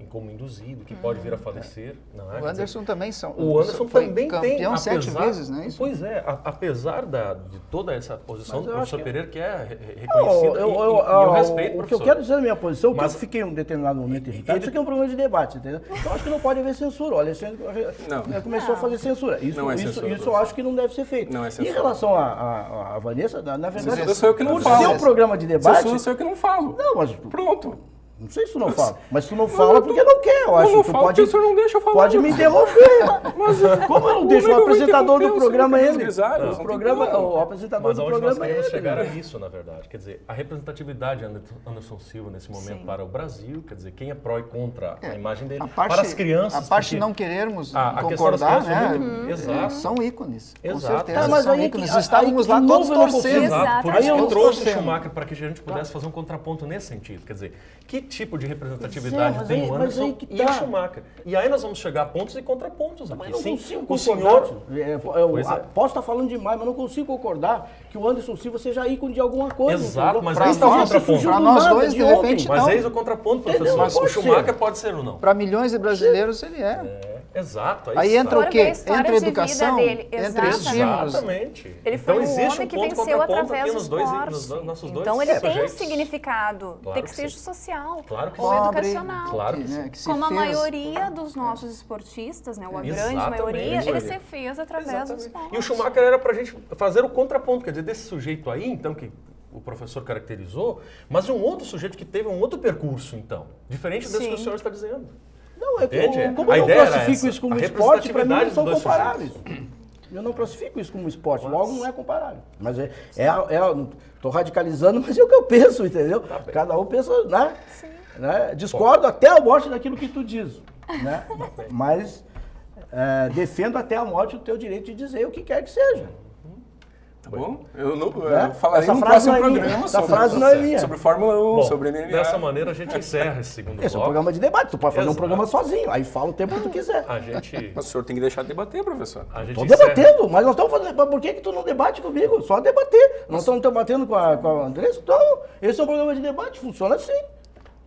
como induzido, que pode vir a falecer. Não é? O Anderson também o Anderson também tem campeão 7 vezes, não é isso? Pois é, apesar de toda essa posição do professor Pereira, que é reconhecida, eu respeito o que eu quero dizer na minha posição, que eu fiquei em um determinado momento irritado, isso aqui é um problema de debate, entendeu? Então acho que não pode haver censura. O Alexandre começou a fazer censura. Isso eu acho que não deve ser feito. Não é censura. Em relação à Vanessa, na verdade, sou eu que não por falo. ser um programa de debate... Censura sou eu que não falo. Não, mas... Pronto. Não sei se tu não fala, mas tu não fala porque não quer, eu acho. Eu não falo porque o senhor não deixa eu falar. Pode me interromper. Mas como eu não deixo o apresentador do programa ele? O apresentador do programa nós queremos chegar a isso, na verdade. Quer dizer, a representatividade de Anderson Silva nesse momento para o Brasil, quer dizer, quem é pró e contra a imagem dele, para as crianças. A parte de não querermos concordar, né? Exato. São ícones, com Exato. certeza. Mas são ícones. Estávamos lá todos torcendo. Exato. Por isso eu trouxe o Schumacher para que a gente pudesse fazer um contraponto nesse sentido. Quer dizer, que tipo de representatividade tem o Anderson e o Schumacher? E aí nós vamos chegar a pontos e contrapontos aqui. Mas não consigo concordar. Posso estar falando demais, mas não consigo concordar que o Anderson Silva seja ícone de alguma coisa. Exato, mas eis o contraponto. Para nós dois, de repente, não. Mas eis o contraponto, professor. O Schumacher pode ser ou não? Para milhões de brasileiros, ele é. Exato. Aí entra o quê? Entra a educação, entra estímulos. Exatamente. Ele foi então, um homem que venceu através do esporte. Nos nossos então dois ele tem um sujeitos. significado, Claro tem que que ser sim. social, Claro que ou sim. educacional. Claro que né, sim. que se Como a fez. maioria dos nossos esportistas, né, ou a grande Exatamente. maioria, Isso ele aí. se fez através do esporte. E o Schumacher era para a gente fazer o contraponto, quer dizer, desse sujeito aí, então, que o professor caracterizou, mas um outro sujeito que teve um outro percurso, então, diferente desse Sim. que o senhor está dizendo. Não, é Entende? como A eu não ideia era classifico essa, isso como a esporte, para mim não representatividade são dos dois comparáveis. Eu não classifico isso como esporte, logo não é comparável. Mas estou radicalizando, mas é o que eu penso, entendeu? Tá bem. Cada um pensa, né? Discordo até a morte daquilo que tu diz, né? Mas defendo até a morte o teu direito de dizer o que quer que seja. Tá bom? Eu Né? falarei Essa no frase próximo não é minha. programa Essa frase não é minha. sobre Fórmula 1, Bom, sobre MMA. dessa maneira a gente encerra esse segundo Esse é um bloco. programa de debate, tu pode fazer um Exato. programa sozinho, aí fala o tempo que tu quiser. A gente... Mas o senhor tem que deixar de debater, professor. A gente Estou encerra- debatendo, mas nós estamos fazendo. Mas por que tu não debate comigo? Só debater. Nós estamos debatendo com a Andressa, então esse é um programa de debate, funciona assim.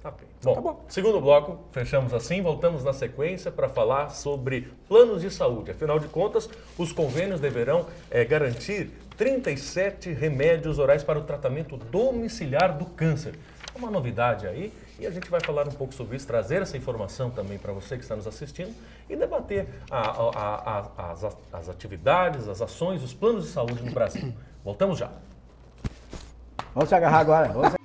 Tá bem. Bom, segundo bloco, fechamos assim, voltamos na sequência para falar sobre planos de saúde. Afinal de contas, os convênios deverão garantir 37 remédios orais para o tratamento domiciliar do câncer. É uma novidade aí e a gente vai falar um pouco sobre isso, trazer essa informação também para você que está nos assistindo e debater as atividades, as ações, os planos de saúde no Brasil. Voltamos já. Vamos se agarrar agora.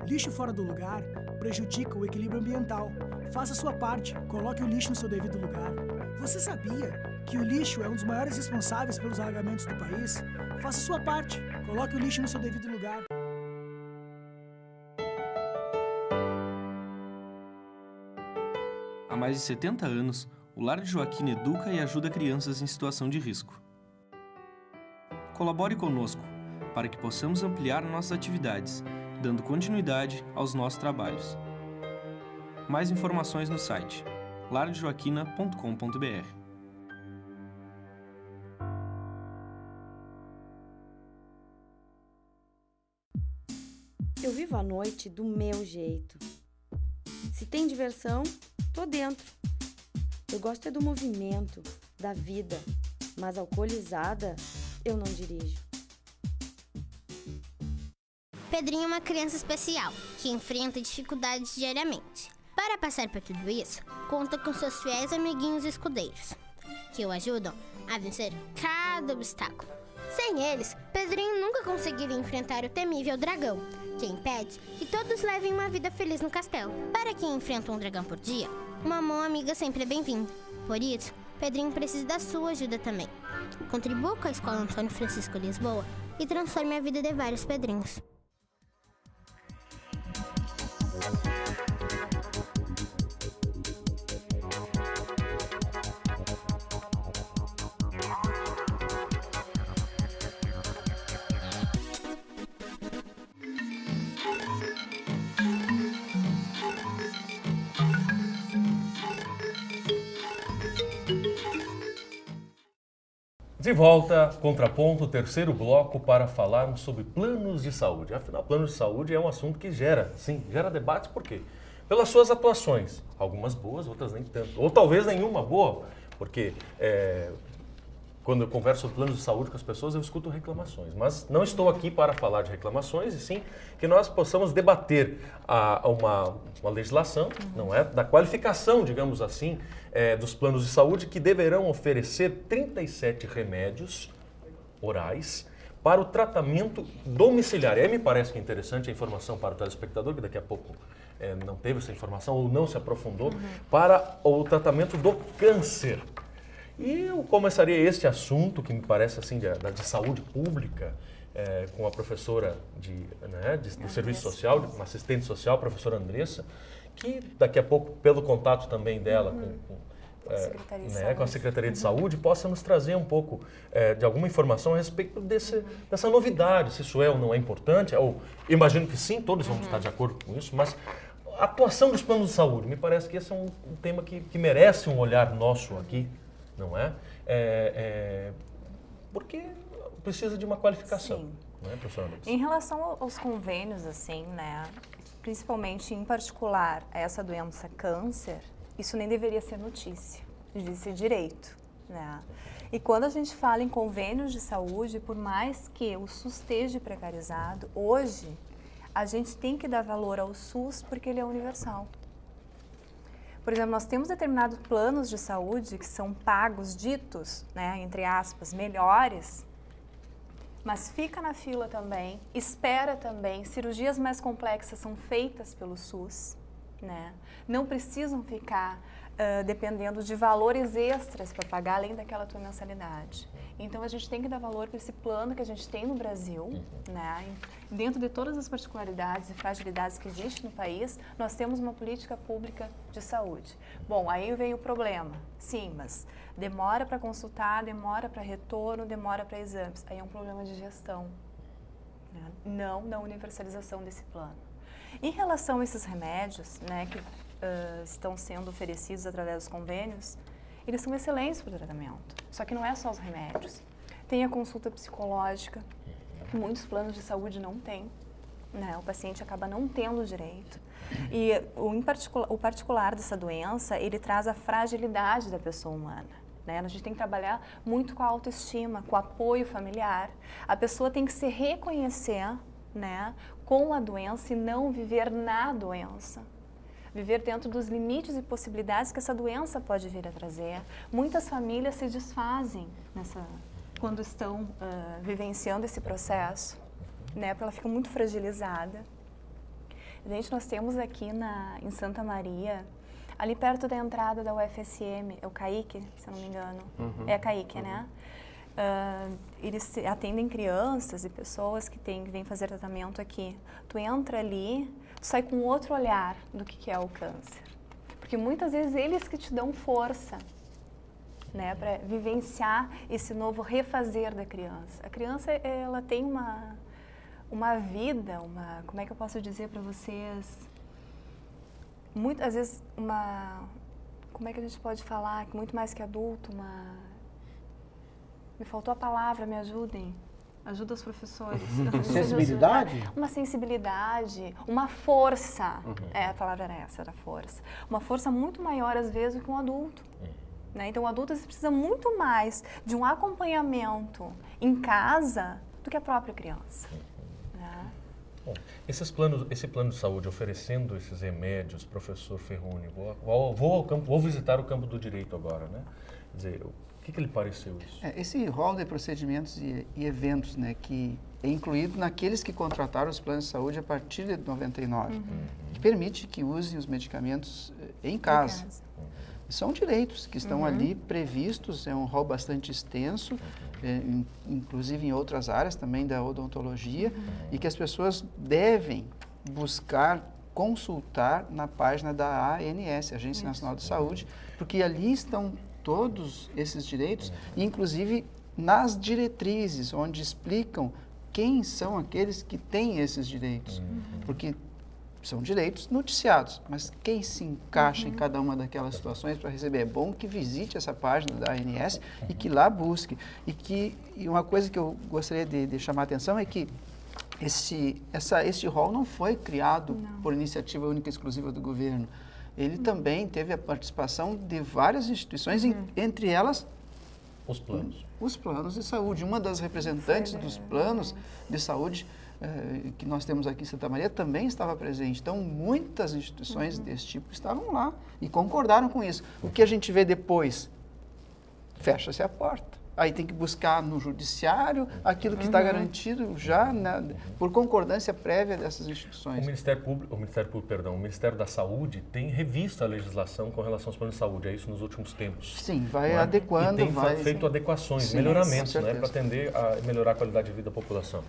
Lixo fora do lugar prejudica o equilíbrio ambiental. Faça sua parte, coloque o lixo no seu devido lugar. Você sabia que o lixo é um dos maiores responsáveis pelos alagamentos do país? Faça sua parte, coloque o lixo no seu devido lugar. Há mais de 70 anos, o Lar de Joaquina educa e ajuda crianças em situação de risco. Colabore conosco para que possamos ampliar nossas atividades, dando continuidade aos nossos trabalhos. Mais informações no site lardejoaquina.com.br. Eu vivo a noite do meu jeito. Se tem diversão, tô dentro. Eu gosto é do movimento, da vida, mas alcoolizada, eu não dirijo. Pedrinho é uma criança especial, que enfrenta dificuldades diariamente. Para passar por tudo isso, conta com seus fiéis amiguinhos escudeiros, que o ajudam a vencer cada obstáculo. Sem eles, Pedrinho nunca conseguiria enfrentar o temível dragão, que impede que todos levem uma vida feliz no castelo. Para quem enfrenta um dragão por dia, uma mão amiga sempre é bem-vinda. Por isso, Pedrinho precisa da sua ajuda também. Contribua com a Escola Antônio Francisco Lisboa e transforme a vida de vários Pedrinhos. De volta, Contraponto, terceiro bloco, para falarmos sobre planos de saúde. Afinal, planos de saúde é um assunto que gera debate, por quê? Pelas suas atuações, algumas boas, outras nem tanto. Ou talvez nenhuma boa, porque quando eu converso sobre planos de saúde com as pessoas, eu escuto reclamações. Mas não estou aqui para falar de reclamações, e sim que nós possamos debater uma legislação, não é, da qualificação, digamos assim, dos planos de saúde que deverão oferecer 37 remédios orais para o tratamento domiciliar. E aí me parece que é interessante a informação para o telespectador, que daqui a pouco não teve essa informação ou não se aprofundou, para o tratamento do câncer. E eu começaria este assunto, que me parece assim, de saúde pública, com a professora do Serviço Social, uma assistente social, a professora Andressa, que daqui a pouco, pelo contato também dela com a Secretaria de Saúde, possa nos trazer um pouco de alguma informação a respeito dessa novidade, se isso é ou não é importante. Eu imagino que sim, todos vamos estar de acordo com isso, mas a atuação dos planos de saúde, me parece que esse é um tema que merece um olhar nosso aqui, não é? Porque precisa de uma qualificação. Sim. né, professora Lourdes? Em relação aos convênios, assim, né, principalmente em particular essa doença câncer, isso nem deveria ser notícia, devia ser direito, né? E quando a gente fala em convênios de saúde, por mais que o SUS esteja precarizado, hoje a gente tem que dar valor ao SUS porque ele é universal. Por exemplo, nós temos determinados planos de saúde que são pagos, ditos, né, entre aspas, melhores, mas fica na fila também, espera também, cirurgias mais complexas são feitas pelo SUS, né? Não precisam ficar dependendo de valores extras para pagar além daquela tua mensalidade. Então a gente tem que dar valor para esse plano que a gente tem no Brasil, né? Dentro de todas as particularidades e fragilidades que existem no país, nós temos uma política pública de saúde. Bom, aí vem o problema. Sim, mas demora para consultar, demora para retorno, demora para exames. Aí é um problema de gestão, né? Não da universalização desse plano. Em relação a esses remédios, né, que estão sendo oferecidos através dos convênios, eles são excelentes para o tratamento. Só que não é só os remédios. Tem a consulta psicológica, que muitos planos de saúde não têm, né? O paciente acaba não tendo direito. E o particular dessa doença, ele traz a fragilidade da pessoa humana, né? A gente tem que trabalhar muito com a autoestima, com o apoio familiar. A pessoa tem que se reconhecer, né, com a doença e não viver na doença. Viver dentro dos limites e possibilidades que essa doença pode vir a trazer. Muitas famílias se desfazem quando estão vivenciando esse processo, né? Porque ela fica muito fragilizada. Gente, nós temos aqui em Santa Maria, ali perto da entrada da UFSM, é o CAIC, se eu não me engano. É a CAIC, né? Eles atendem crianças e pessoas que vêm fazer tratamento aqui. Tu entra ali, tu sai com outro olhar do que é o câncer. Porque muitas vezes eles que te dão força, né, para vivenciar esse novo refazer da criança. A criança, ela tem uma vida, como é que eu posso dizer para vocês? Muitas vezes como é que a gente pode falar? Muito mais que adulto, me faltou a palavra, me ajudem. Ajuda os professores. Sensibilidade? Uma sensibilidade, uma força. A palavra era essa, era força. Uma força muito maior, às vezes, do que um adulto. Né? Então, o adulto precisa muito mais de um acompanhamento em casa do que a própria criança. Né? Bom, esse plano de saúde oferecendo esses remédios, professor Ferroni, vou visitar o campo do direito agora, né? Quer dizer, o que lhe pareceu isso? Esse rol de procedimentos e eventos, né, que é incluído naqueles que contrataram os planos de saúde a partir de 99, que permite que usem os medicamentos em casa. São direitos que estão ali previstos, é um rol bastante extenso, inclusive em outras áreas também da odontologia, e que as pessoas devem buscar consultar na página da ANS, Agência Nacional de Saúde, porque ali estão todos esses direitos, inclusive nas diretrizes, onde explicam quem são aqueles que têm esses direitos. Porque são direitos noticiados, mas quem se encaixa em cada uma daquelas situações para receber? É bom que visite essa página da ANS e que lá busque. E uma coisa que eu gostaria de chamar a atenção é que este rol não foi criado por iniciativa única e exclusiva do governo. Ele também teve a participação de várias instituições, entre elas os planos de saúde. Uma das representantes dos planos de saúde que nós temos aqui em Santa Maria também estava presente. Então, muitas instituições desse tipo estavam lá e concordaram com isso. O que a gente vê depois? Fecha-se a porta. Aí tem que buscar no judiciário aquilo que está garantido já por concordância prévia dessas instituições. O Ministério da Saúde tem revisto a legislação com relação aos planos de saúde, é isso nos últimos tempos? Sim, vai adequando. E tem feito adequações, melhoramentos, né, para atender a melhorar a qualidade de vida da população.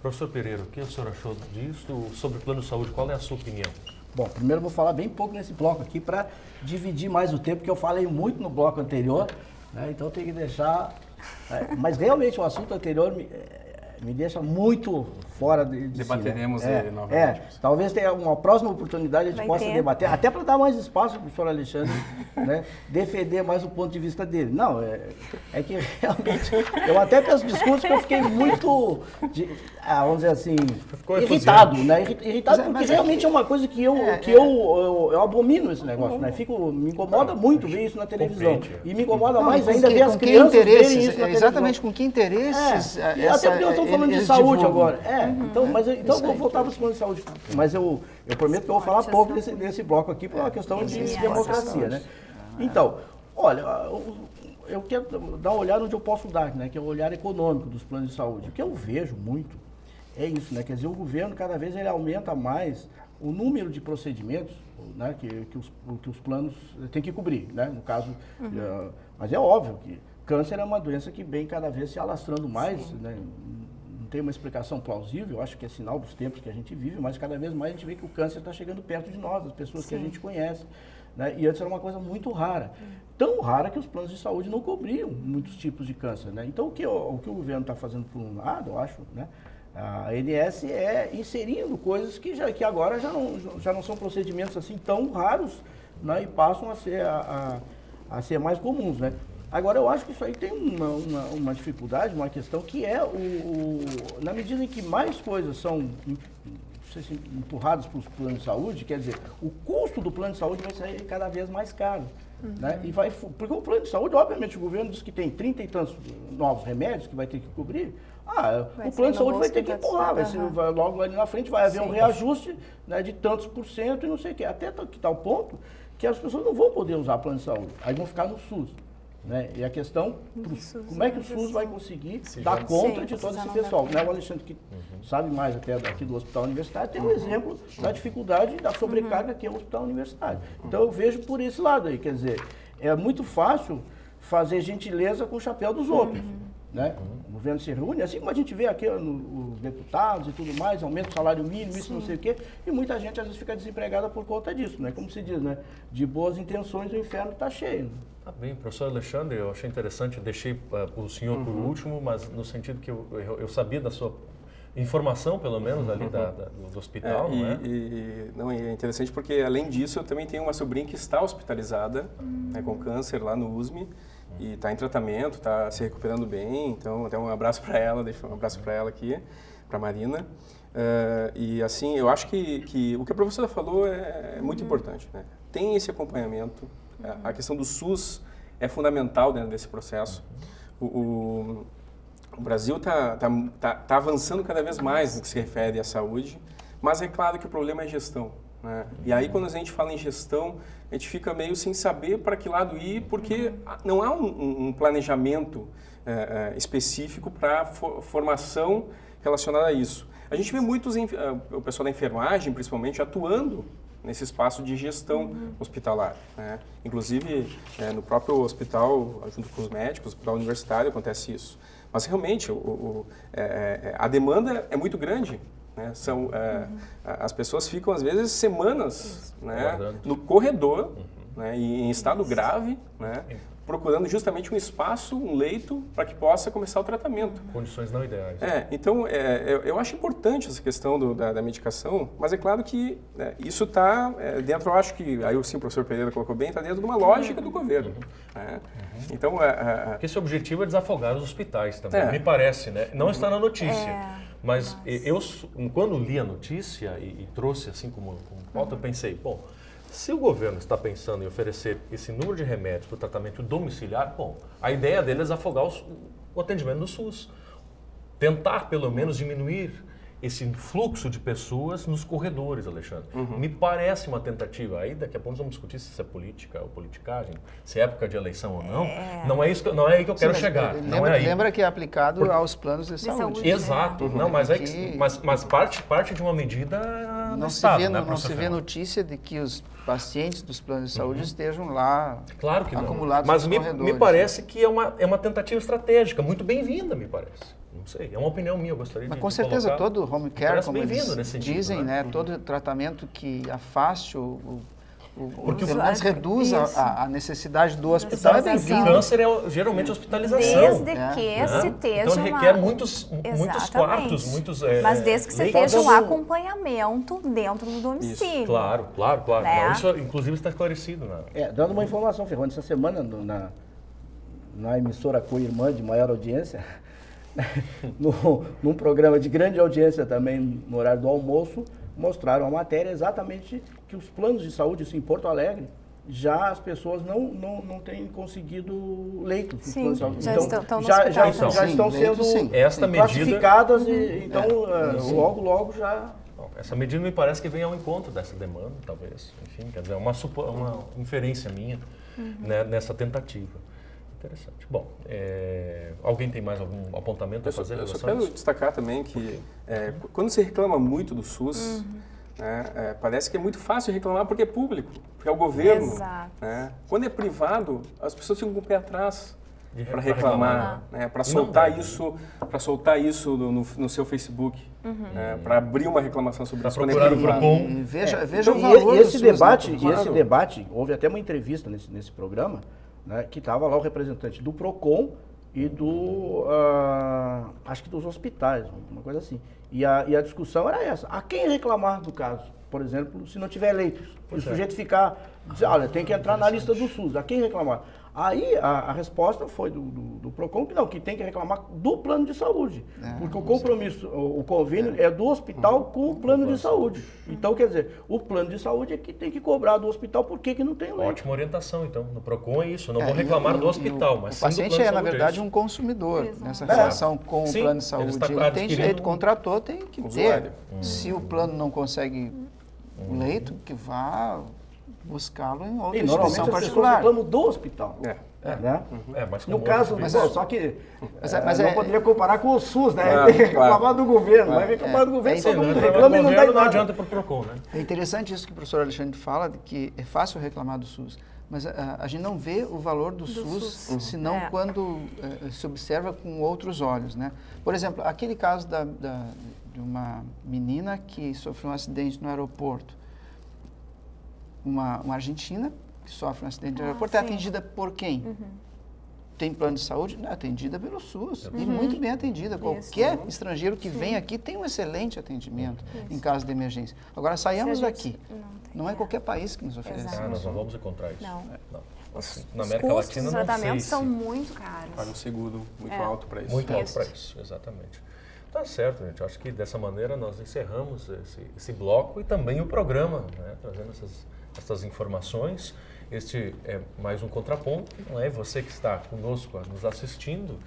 Professor Pereira, o que o senhor achou disso? Sobre o plano de saúde, qual é a sua opinião? Bom, primeiro eu vou falar bem pouco nesse bloco aqui para dividir mais o tempo, porque eu falei muito no bloco anterior, né, então tem que deixar... mas realmente o assunto anterior me deixa muito fora de Debateremos si, né? novamente. Talvez tenha uma próxima oportunidade a gente possa debater, até para dar mais espaço para o senhor Alexandre né, defender mais o ponto de vista dele. Não, é que realmente, eu até peço desculpas que eu fiquei muito, vamos dizer assim, irritado, né? Irritado porque realmente é uma coisa que eu abomino esse negócio, né? Me incomoda muito ver isso na televisão. E me incomoda mais ainda ver as crianças verem isso na televisão. Exatamente, com que interesses? Até porque nós estamos falando de saúde agora. Então eu vou voltar para os planos de saúde. Mas eu prometo que eu vou falar pouco desse bloco aqui por uma questão de democracia, né? Então, olha, eu quero dar uma olhada onde eu posso dar, né? Que é o olhar econômico dos planos de saúde. O que eu vejo muito é isso, né? Quer dizer, o governo cada vez ele aumenta mais o número de procedimentos, né, que os planos têm que cobrir, né? No caso, mas é óbvio que câncer é uma doença que vem cada vez se alastrando mais, né? Não tem uma explicação plausível, eu acho que é sinal dos tempos que a gente vive, mas cada vez mais a gente vê que o câncer está chegando perto de nós, das pessoas que a gente conhece, né? E antes era uma coisa muito rara, tão rara que os planos de saúde não cobriam muitos tipos de câncer, né? Então o que o governo está fazendo por um lado, eu acho, né? A ANS é inserindo coisas que agora já não são procedimentos assim tão raros, né? E passam a ser mais comuns, né? Agora, eu acho que isso aí tem uma dificuldade, uma questão que é na medida em que mais coisas são empurradas para os planos de saúde, quer dizer, o custo do plano de saúde vai sair cada vez mais caro. Né? Porque o plano de saúde, obviamente, o governo diz que tem 30 e tantos novos remédios que vai ter que cobrir. O plano de saúde vai ter que empurrar, logo ali na frente vai haver um reajuste, né, de tantos % e não sei o quê. Até que tal ponto que as pessoas não vão poder usar plano de saúde, aí vão ficar no SUS. Né? E a questão, como é que o SUS vai conseguir dar conta de todo esse pessoal? Né? O Alexandre, que sabe mais até aqui do Hospital Universitário, tem um exemplo da dificuldade da sobrecarga que é o Hospital Universitário. Então eu vejo por esse lado aí, quer dizer, é muito fácil fazer gentileza com o chapéu dos outros. Né? O governo se reúne, assim como a gente vê aqui os deputados e tudo mais, aumenta o salário mínimo, isso não sei o quê, e muita gente às vezes fica desempregada por conta disso, né? Como se diz, né? De boas intenções o inferno está cheio. Tá bem, professor Alexandre, eu achei interessante, eu deixei o senhor por último, mas no sentido que eu sabia da sua informação, pelo menos, ali do hospital, não é? Não, é interessante porque, além disso, eu também tenho uma sobrinha que está hospitalizada, né, com câncer lá no USM, e está em tratamento, está se recuperando bem, então até um abraço para ela, deixa um abraço para ela aqui, para a Marina. E assim, eu acho que o que a professora falou é muito importante, né? Tem esse acompanhamento, a questão do SUS é fundamental dentro desse processo. O Brasil está avançando cada vez mais no que se refere à saúde, mas é claro que o problema é gestão. Né? E aí, quando a gente fala em gestão, a gente fica meio sem saber para que lado ir, porque não há um planejamento específico para formação relacionada a isso. A gente vê muitos, o pessoal da enfermagem, principalmente, atuando nesse espaço de gestão hospitalar. Né? Inclusive, no próprio hospital, junto com os médicos, hospital universitário, acontece isso. Mas, realmente, a demanda é muito grande. Né? As pessoas ficam, às vezes, semanas, né, no corredor, né, e em estado grave, né, procurando justamente um espaço, um leito, para que possa começar o tratamento. Condições não ideais. Então, eu acho importante essa questão da medicação, mas é claro que isso está dentro, eu acho que, aí sim o professor Pereira colocou bem, está dentro de uma lógica do governo. Né? Então, porque esse objetivo é desafogar os hospitais também, me parece, né? Não está na notícia. Mas eu, quando li a notícia e trouxe assim como pauta, eu pensei, bom, se o governo está pensando em oferecer esse número de remédios para o tratamento domiciliar, bom, a ideia dele é desafogar o atendimento do SUS. Tentar, pelo menos, diminuir esse fluxo de pessoas nos corredores, Alexandre. Me parece uma tentativa. Aí daqui a pouco vamos discutir se isso é política ou politicagem, se é época de eleição ou não. Não é aí que eu quero chegar. Lembra que é aplicado aos planos de saúde. Exato. Não, mas, mas parte de uma medida não se vê notícia de que os pacientes dos planos de saúde estejam lá acumulados nos corredores. Mas me parece que é uma tentativa estratégica, muito bem-vinda, me parece. Não sei, é uma opinião minha, eu gostaria de com certeza colocar. Todo home care, como eles nesse sentido, dizem, né? Todo tratamento que afaste o Porque pelo menos reduz a necessidade do hospital, é bem-vindo. Câncer é geralmente hospitalização. Desde que se esteja então requer muitos quartos, mas desde que você esteja um acompanhamento dentro do domicílio. Isso. Claro. Né? Não, isso inclusive está esclarecido. Dando uma informação, Ferrone, essa semana na emissora co-irmã de maior audiência, num programa de grande audiência também no horário do almoço, mostraram a matéria exatamente que os planos de saúde, isso em Porto Alegre, já as pessoas não têm conseguido leitos. Sim, os planos de já saúde. estão Já estão sendo classificadas, então logo já... Bom, essa medida me parece que vem ao encontro dessa demanda, talvez. Enfim, quer dizer, uma inferência minha nessa tentativa. Interessante. Bom, alguém tem mais algum apontamento a fazer? Eu só quero destacar também que quando se reclama muito do SUS, parece que é muito fácil reclamar porque é público, porque é o governo. Exato. Né? Quando é privado, as pessoas ficam com o pé atrás para reclamar, para soltar isso no seu Facebook, para abrir uma reclamação sobre isso. Procurar o PROCON. Veja o valor esse debate, houve até uma entrevista nesse programa, né, que estava lá o representante do PROCON e acho que dos hospitais, uma coisa assim. E a discussão era essa. A quem reclamar do caso? Por exemplo, se não tiver leitos. E o sujeito ficar, dizer, olha, tem que entrar na lista do SUS. A quem reclamar? Aí a resposta foi do PROCON que tem que reclamar do plano de saúde. Porque o compromisso, o convênio é do hospital com o plano de saúde. Então, quer dizer, o plano de saúde é que tem que cobrar do hospital porque que não tem leito. Ótima orientação, então. No PROCON é isso. Eu não vou reclamar do hospital, mas sim do plano de saúde. O paciente na verdade, um consumidor nessa relação com o plano de saúde. Ele tem direito, contratou, tem que ter. Se o plano não consegue um leito, que vá buscá-lo em outra instituição particular. Reclamo do hospital. Mas no caso, só que não poderia comparar com o SUS, né? Tem que reclamar do governo, vai reclamar do governo, todo mundo reclama e não dá não adianta para o PROCON, né? É interessante isso que o professor Alexandre fala, de que é fácil reclamar do SUS, mas a gente não vê o valor do SUS, senão quando se observa com outros olhos, né? Por exemplo, aquele caso de uma menina que sofreu um acidente no aeroporto. Uma argentina que sofre um acidente no aeroporto é atendida por quem? Tem plano de saúde? Não, é atendida pelo SUS. E muito bem atendida. Qualquer estrangeiro que vem aqui tem um excelente atendimento em caso de emergência. Agora, saímos daqui. Não é qualquer país que nos oferece isso. Nós não vamos encontrar isso. Não. Assim, na América Latina, os tratamentos são muito caros. Paga um seguro muito alto para isso. Muito alto para isso, exatamente. Tá certo, gente. Acho que dessa maneira nós encerramos esse bloco e também o programa, né? Trazendo essas informações. Este é mais um Contraponto, não é? Você que está conosco, nos assistindo,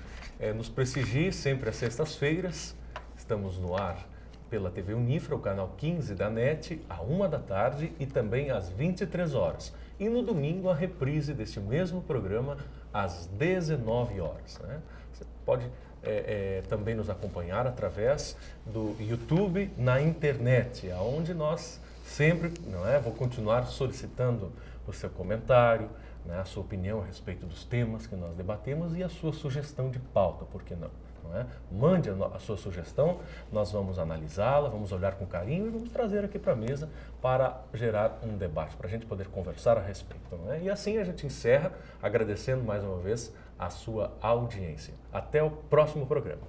nos prestigie sempre às sextas-feiras. Estamos no ar pela TV Unifra, o canal 15 da NET, à 13h e também às 23 horas. E no domingo, a reprise deste mesmo programa às 19 horas. Né? Você pode também nos acompanhar através do YouTube na internet, onde nós sempre, vou continuar solicitando o seu comentário, né, a sua opinião a respeito dos temas que nós debatemos e a sua sugestão de pauta, por que não? Mande a sua sugestão, nós vamos analisá-la, vamos olhar com carinho e vamos trazer aqui para a mesa para gerar um debate, para a gente poder conversar a respeito. E assim a gente encerra agradecendo mais uma vez a sua audiência. Até o próximo programa.